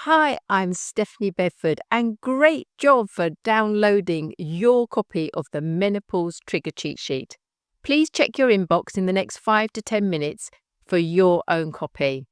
Hi, I'm Stephanie Bedford, and great job for downloading your copy of the Menopause Trigger Cheat Sheet. Please check your inbox in the next 5 to 10 minutes for your own copy.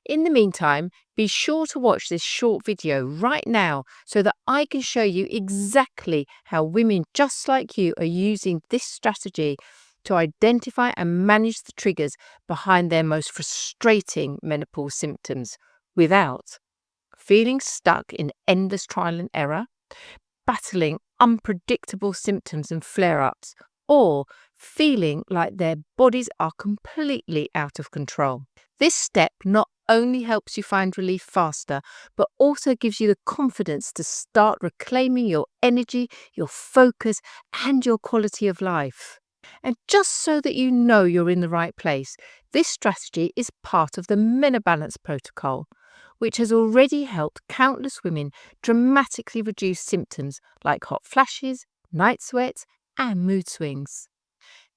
In the meantime, be sure to watch this short video right now so that I can show you exactly how women just like you are using this strategy to identify and manage the triggers behind their most frustrating menopause symptoms without feeling stuck in endless trial and error, battling unpredictable symptoms and flare ups, or feeling like their bodies are completely out of control. This step not only helps you find relief faster, but also gives you the confidence to start reclaiming your energy, your focus, and your quality of life. And just so that you know you're in the right place, this strategy is part of the Menobalance Protocol, which has already helped countless women dramatically reduce symptoms like hot flashes, night sweats, and mood swings.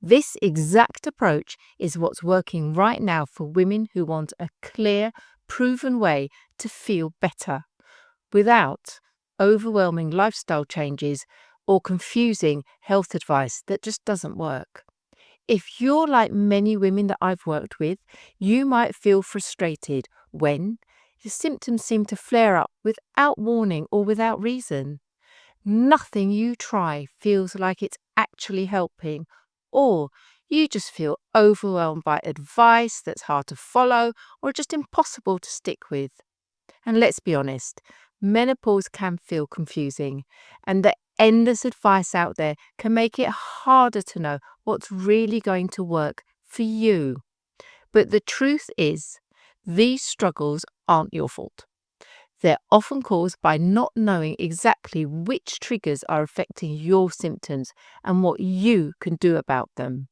This exact approach is what's working right now for women who want a clear, proven way to feel better without overwhelming lifestyle changes or confusing health advice that just doesn't work. If you're like many women that I've worked with, you might feel frustrated when your symptoms seem to flare up without warning or without reason. Nothing you try feels like it's actually helping, or you just feel overwhelmed by advice that's hard to follow or just impossible to stick with. And let's be honest, menopause can feel confusing, and the endless advice out there can make it harder to know what's really going to work for you. But the truth is, these struggles aren't your fault. They're often caused by not knowing exactly which triggers are affecting your symptoms and what you can do about them.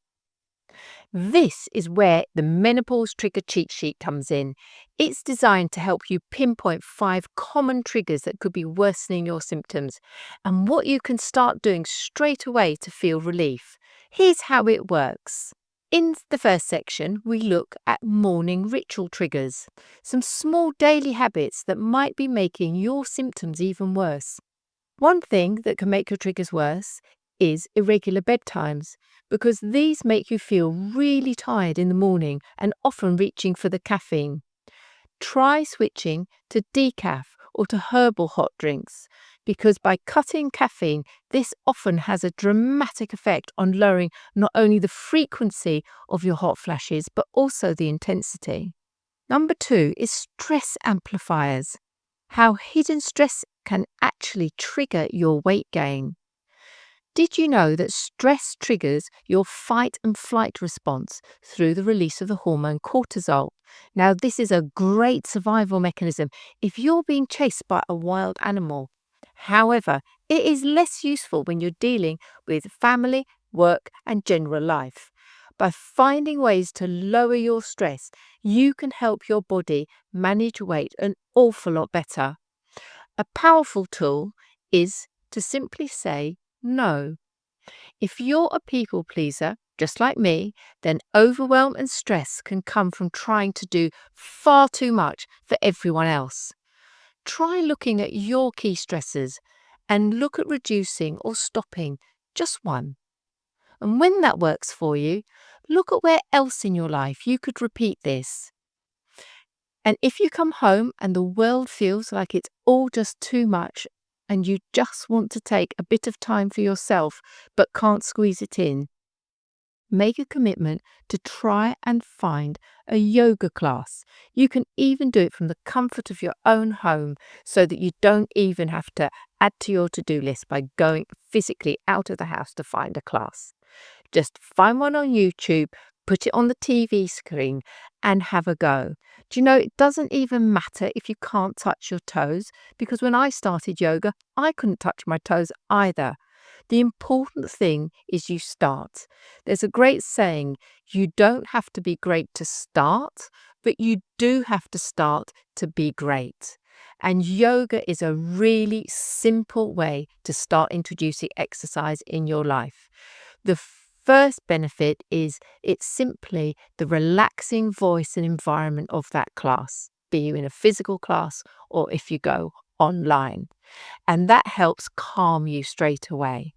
This is where the Menopause Trigger Cheat Sheet comes in. It's designed to help you pinpoint 5 common triggers that could be worsening your symptoms and what you can start doing straight away to feel relief. Here's how it works. In the first section, we look at morning ritual triggers, some small daily habits that might be making your symptoms even worse. One thing that can make your triggers worse is irregular bedtimes, because these make you feel really tired in the morning and often reaching for the caffeine. Try switching to decaf or to herbal hot drinks, because by cutting caffeine, this often has a dramatic effect on lowering not only the frequency of your hot flashes, but also the intensity. Number 2 is stress amplifiers, how hidden stress can actually trigger your weight gain. Did you know that stress triggers your fight and flight response through the release of the hormone cortisol? Now, this is a great survival mechanism if you're being chased by a wild animal. However, it is less useful when you're dealing with family, work, and general life. By finding ways to lower your stress, you can help your body manage weight an awful lot better. A powerful tool is to simply say no. If you're a people pleaser, just like me, then overwhelm and stress can come from trying to do far too much for everyone else. Try looking at your key stressors and look at reducing or stopping just one. And when that works for you, look at where else in your life you could repeat this. And if you come home and the world feels like it's all just too much and you just want to take a bit of time for yourself but can't squeeze it in, make a commitment to try and find a yoga class. You can even do it from the comfort of your own home so that you don't even have to add to your to-do list by going physically out of the house to find a class. Just find one on YouTube, put it on the TV screen and have a go. Do you know, it doesn't even matter if you can't touch your toes, because when I started yoga, I couldn't touch my toes either. The important thing is you start. There's a great saying, you don't have to be great to start, but you do have to start to be great. And yoga is a really simple way to start introducing exercise in your life. The first benefit is it's simply the relaxing voice and environment of that class. be you in a physical class or if you go online. And that helps calm you straight away.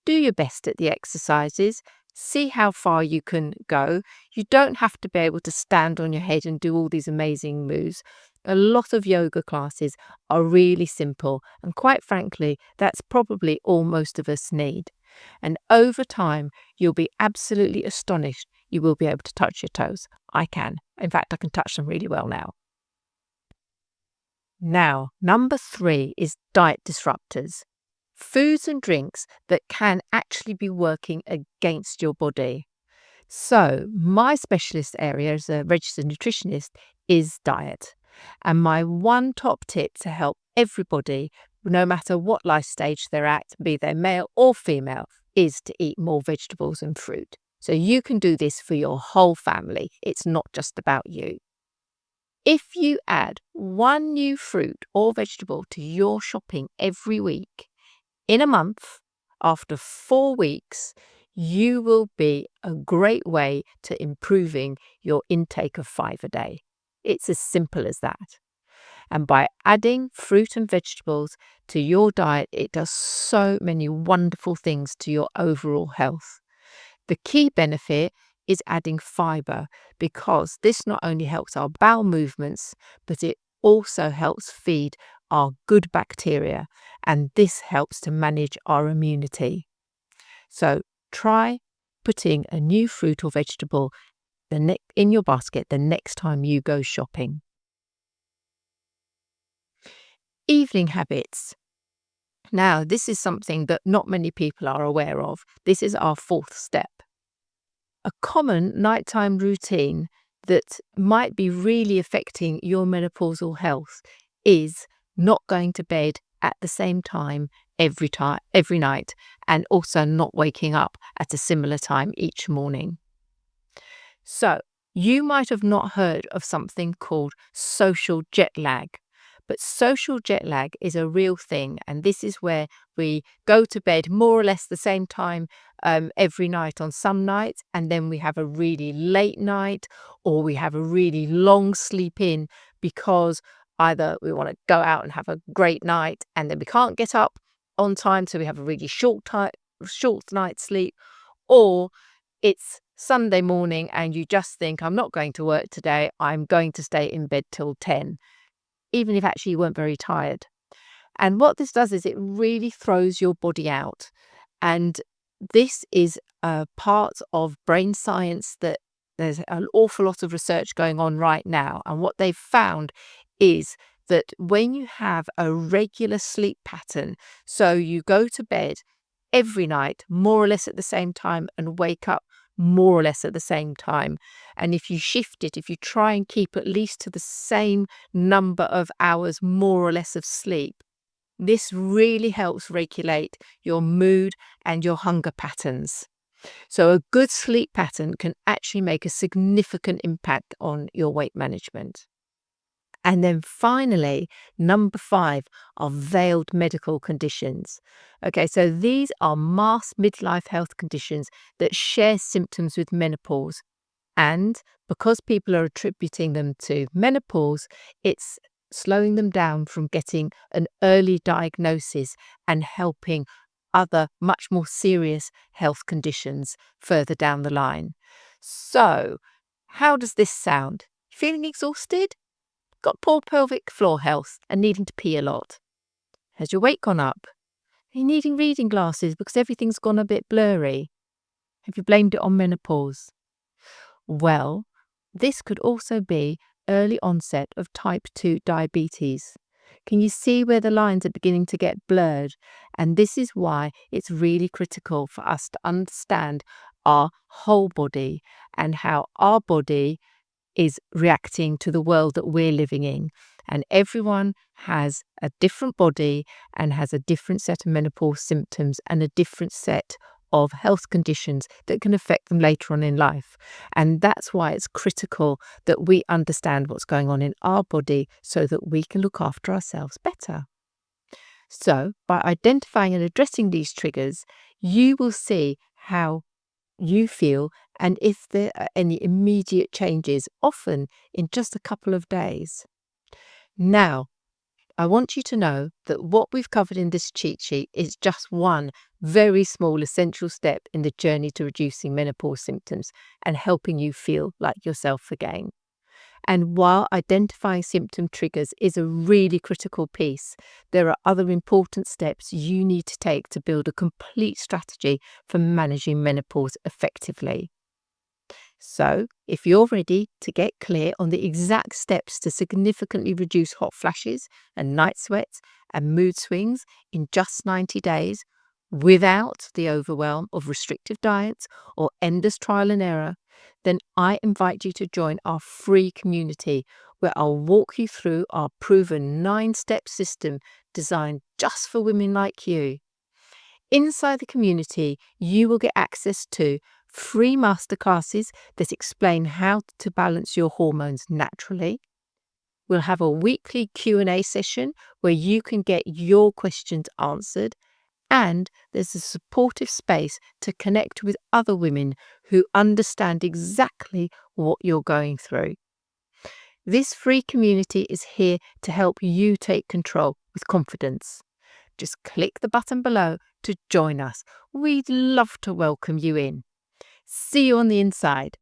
Do your best at the exercises. See how far you can go. You don't have to be able to stand on your head and do all these amazing moves. A lot of yoga classes are really simple, and quite frankly, that's probably all most of us need. And over time, you'll be absolutely astonished you will be able to touch your toes. I can. In fact, I can touch them really well now. Now, number 3 is diet disruptors. Foods and drinks that can actually be working against your body. So, my specialist area as a registered nutritionist is diet. And my one top tip to help everybody, no matter what life stage they're at, be they male or female, is to eat more vegetables and fruit. So, you can do this for your whole family. It's not just about you. If you add one new fruit or vegetable to your shopping every week, in a month, after 4 weeks, you will be a great way to improving your intake of 5 a day. It's as simple as that. And by adding fruit and vegetables to your diet, it does so many wonderful things to your overall health. The key benefit is adding fiber, because this not only helps our bowel movements, but it also helps feed our good bacteria, and this helps to manage our immunity. So try putting a new fruit or vegetable in your basket the next time you go shopping. Evening habits. Now, this is something that not many people are aware of. This is our 4th step. A common nighttime routine that might be really affecting your menopausal health is not going to bed at the same time every night, and also not waking up at a similar time each morning. So, you might have not heard of something called social jet lag, but social jet lag is a real thing, and this is where we go to bed more or less the same time every night on some nights, and then we have a really late night, or we have a really long sleep in because either we want to go out and have a great night and then we can't get up on time, so we have a really short night's sleep, or it's Sunday morning and you just think, I'm not going to work today, I'm going to stay in bed till 10, even if actually you weren't very tired. And what this does is it really throws your body out. And this is a part of brain science that there's an awful lot of research going on right now. And what they've found is that when you have a regular sleep pattern, so you go to bed every night more or less at the same time and wake up more or less at the same time, and if you shift it, if you try and keep at least to the same number of hours more or less of sleep, this really helps regulate your mood and your hunger patterns. So a good sleep pattern can actually make a significant impact on your weight management. And then finally, number 5 are veiled medical conditions. Okay, so these are masked midlife health conditions that share symptoms with menopause. And because people are attributing them to menopause, it's slowing them down from getting an early diagnosis and helping other much more serious health conditions further down the line. So, how does this sound? Feeling exhausted? Got poor pelvic floor health and needing to pee a lot? Has your weight gone up? Are you needing reading glasses because everything's gone a bit blurry? Have you blamed it on menopause? Well, this could also be early onset of type 2 diabetes. Can you see where the lines are beginning to get blurred? And this is why it's really critical for us to understand our whole body and how our body is reacting to the world that we're living in. And everyone has a different body and has a different set of menopause symptoms and a different set of health conditions that can affect them later on in life. And that's why it's critical that we understand what's going on in our body so that we can look after ourselves better. So, by identifying and addressing these triggers, you will see how you feel and if there are any immediate changes, often in just a couple of days. Now, I want you to know that what we've covered in this cheat sheet is just one very small essential step in the journey to reducing menopause symptoms and helping you feel like yourself again. And while identifying symptom triggers is a really critical piece, there are other important steps you need to take to build a complete strategy for managing menopause effectively. So, if you're ready to get clear on the exact steps to significantly reduce hot flashes and night sweats and mood swings in just 90 days without the overwhelm of restrictive diets or endless trial and error, then I invite you to join our free community where I'll walk you through our proven 9-step system designed just for women like you. Inside the community, you will get access to free masterclasses that explain how to balance your hormones naturally. We'll have a weekly Q&A session where you can get your questions answered, and there's a supportive space to connect with other women who understand exactly what you're going through. This free community is here to help you take control with confidence. Just click the button below to join us. We'd love to welcome you in. See you on the inside.